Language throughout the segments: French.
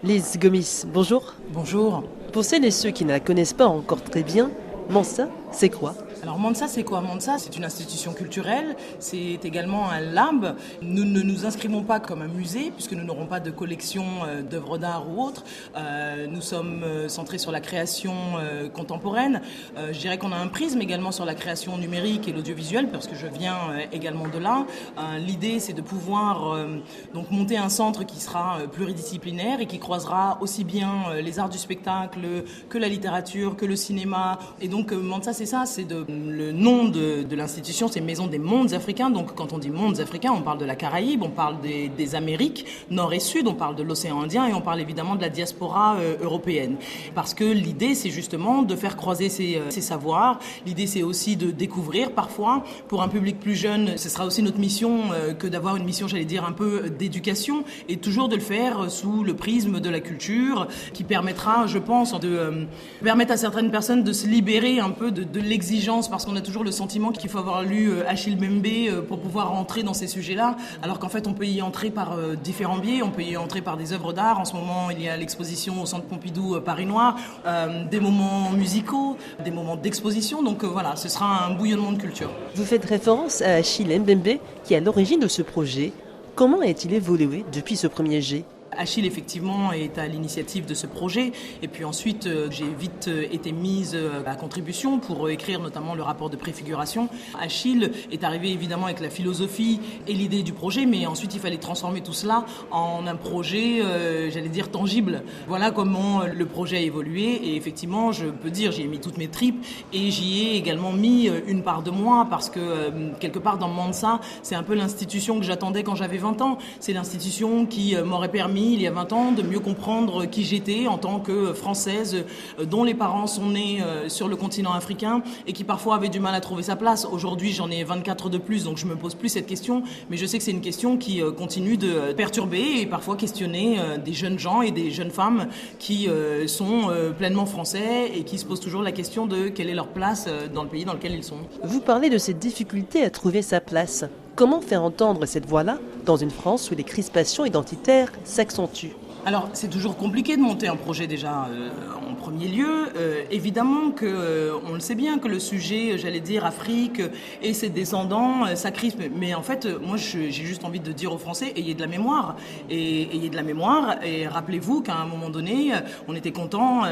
Lise Gomis, bonjour. Bonjour. Pour celles et ceux qui ne la connaissent pas encore très bien, Mansa, c'est quoi ? Alors Mansa, c'est quoi? Mansa, c'est une institution culturelle, c'est également un lab. Nous ne nous inscrivons pas comme un musée, puisque nous n'aurons pas de collection d'œuvres d'art ou autres. Nous sommes centrés sur la création contemporaine. Je dirais qu'on a un prisme également sur la création numérique et l'audiovisuel, parce que je viens également de là. L'idée, c'est de pouvoir donc monter un centre qui sera pluridisciplinaire et qui croisera aussi bien les arts du spectacle que la littérature, que le cinéma. Et donc Mansa, c'est ça, le nom de l'institution, c'est Maison des mondes africains. Donc quand on dit mondes africains, on parle de la Caraïbe, on parle des Amériques, nord et sud, on parle de l'océan Indien et on parle évidemment de la diaspora européenne. Parce que l'idée, c'est justement de faire croiser ces savoirs. L'idée, c'est aussi de découvrir parfois. Pour un public plus jeune, ce sera aussi notre mission que d'avoir une mission, j'allais dire, un peu d'éducation et toujours de le faire sous le prisme de la culture qui permettra, je pense, de permettre à certaines personnes de se libérer un peu de l'exigence, parce qu'on a toujours le sentiment qu'il faut avoir lu Achille Mbembe pour pouvoir entrer dans ces sujets-là, alors qu'en fait on peut y entrer par différents biais, on peut y entrer par des œuvres d'art. En ce moment il y a l'exposition au Centre Pompidou Paris Noir, des moments musicaux, des moments d'exposition, donc voilà, ce sera un bouillonnement de culture. Vous faites référence à Achille Mbembe qui est à l'origine de ce projet. Comment a-t-il évolué depuis ce premier jet ? Achille, effectivement, est à l'initiative de ce projet. Et puis ensuite, j'ai vite été mise à contribution pour écrire notamment le rapport de préfiguration. Achille est arrivé évidemment avec la philosophie et l'idée du projet, mais ensuite il fallait transformer tout cela en un projet, j'allais dire, tangible. Voilà comment le projet a évolué. Et effectivement, je peux dire, j'y ai mis toutes mes tripes et j'y ai également mis une part de moi, parce que quelque part dans Mansa, c'est un peu l'institution que j'attendais quand j'avais 20 ans. C'est l'institution qui m'aurait permis il y a 20 ans de mieux comprendre qui j'étais en tant que Française dont les parents sont nés sur le continent africain et qui parfois avait du mal à trouver sa place. Aujourd'hui, j'en ai 24 de plus, donc je me pose plus cette question, mais je sais que c'est une question qui continue de perturber et parfois questionner des jeunes gens et des jeunes femmes qui sont pleinement français et qui se posent toujours la question de quelle est leur place dans le pays dans lequel ils sont. Vous parlez de cette difficulté à trouver sa place. Comment faire entendre cette voix-là dans une France où les crispations identitaires s'accentuent ? Alors, c'est toujours compliqué de monter un projet déjà en premier lieu. Évidemment que on le sait bien que le sujet, j'allais dire, Afrique et ses descendants, ça crispe. Mais en fait, moi, j'ai juste envie de dire aux Français, ayez de la mémoire. Et ayez de la mémoire. Et rappelez-vous qu'à un moment donné, on était content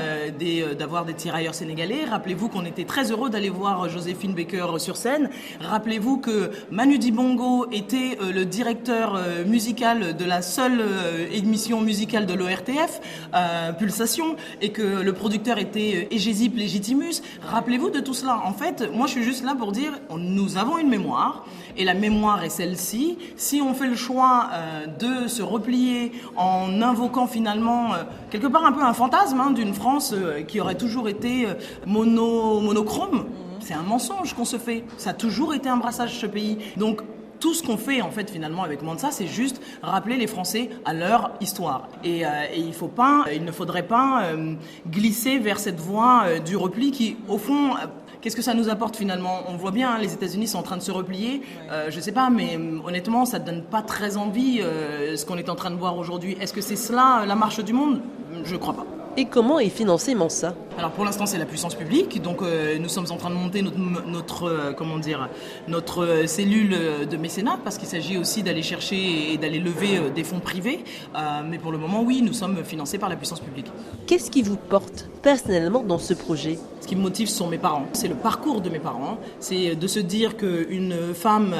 d'avoir des tirailleurs sénégalais. Rappelez-vous qu'on était très heureux d'aller voir Joséphine Baker sur scène. Rappelez-vous que Manu Dibango était le directeur musical de la seule émission musicale de l'ORTF, Pulsation, et que le producteur était Egésip Légitimus. Rappelez-vous de tout cela. En fait, moi je suis juste là pour dire, nous avons une mémoire, et la mémoire est celle-ci. Si on fait le choix de se replier en invoquant finalement quelque part un peu un fantasme d'une France qui aurait toujours été monochrome, c'est un mensonge qu'on se fait. Ça a toujours été un brassage, ce pays. Donc tout ce qu'on fait en fait finalement avec Mansa, c'est juste rappeler les Français à leur histoire. Et il ne faudrait pas glisser vers cette voie du repli qui, au fond, qu'est-ce que ça nous apporte finalement ? On voit bien, les États-Unis sont en train de se replier. Je sais pas, mais honnêtement, ça donne pas très envie ce qu'on est en train de voir aujourd'hui. Est-ce que c'est cela la marche du monde ? Je crois pas. Et comment est financé Mansa ? Alors pour l'instant c'est la puissance publique, donc nous sommes en train de monter notre cellule de mécénat, parce qu'il s'agit aussi d'aller chercher et d'aller lever des fonds privés, mais pour le moment oui, nous sommes financés par la puissance publique. Qu'est-ce qui vous porte personnellement dans ce projet ? Ce qui me motive, ce sont mes parents. C'est le parcours de mes parents. C'est de se dire qu'une femme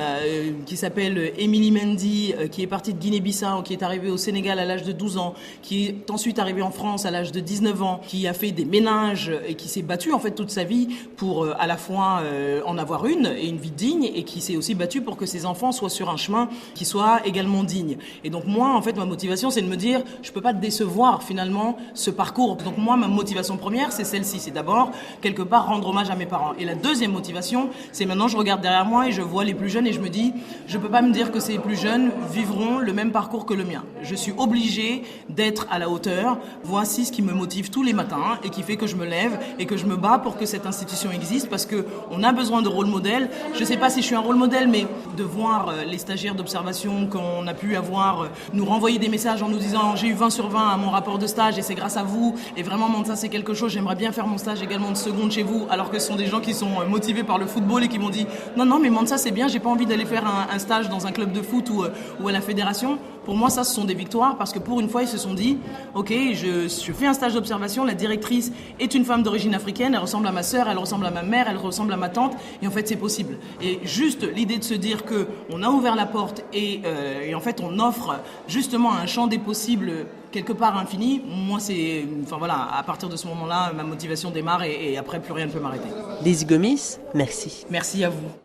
qui s'appelle Émilie Mendy, qui est partie de Guinée-Bissau, qui est arrivée au Sénégal à l'âge de 12 ans, qui est ensuite arrivée en France à l'âge de 19 ans, qui a fait des ménages et qui s'est battue en fait toute sa vie pour à la fois en avoir une et une vie digne, et qui s'est aussi battue pour que ses enfants soient sur un chemin qui soit également digne. Et donc moi, en fait, ma motivation, c'est de me dire, je peux pas décevoir finalement ce parcours. Donc moi, ma motivation première, c'est celle-ci. C'est d'abord quelque part rendre hommage à mes parents. Et la deuxième motivation, c'est maintenant je regarde derrière moi et je vois les plus jeunes et je me dis, je peux pas me dire que ces plus jeunes vivront le même parcours que le mien. Je suis obligée d'être à la hauteur. Voici ce qui me me motive tous les matins et qui fait que je me lève et que je me bats pour que cette institution existe, parce qu'on a besoin de rôle modèle. Je ne sais pas si je suis un rôle modèle, mais de voir les stagiaires d'observation qu'on a pu avoir nous renvoyer des messages en nous disant j'ai eu 20 sur 20 à mon rapport de stage et c'est grâce à vous, et vraiment ça c'est quelque chose, j'aimerais bien faire mon stage également de seconde chez vous, alors que ce sont des gens qui sont motivés par le football et qui m'ont dit non mais ça c'est bien, j'ai pas envie d'aller faire un stage dans un club de foot ou à la fédération. Pour moi ça ce sont des victoires, parce que pour une fois ils se sont dit ok, je fais un stage d'observation, la directrice est une femme d'origine africaine, elle ressemble à ma sœur, elle ressemble à ma mère, elle ressemble à ma tante, et en fait c'est possible. Et juste l'idée de se dire que on a ouvert la porte et en fait on offre justement un champ des possibles quelque part infini, moi c'est, à partir de ce moment-là, ma motivation démarre et après plus rien ne peut m'arrêter. Daisy Gomis, merci. Merci à vous.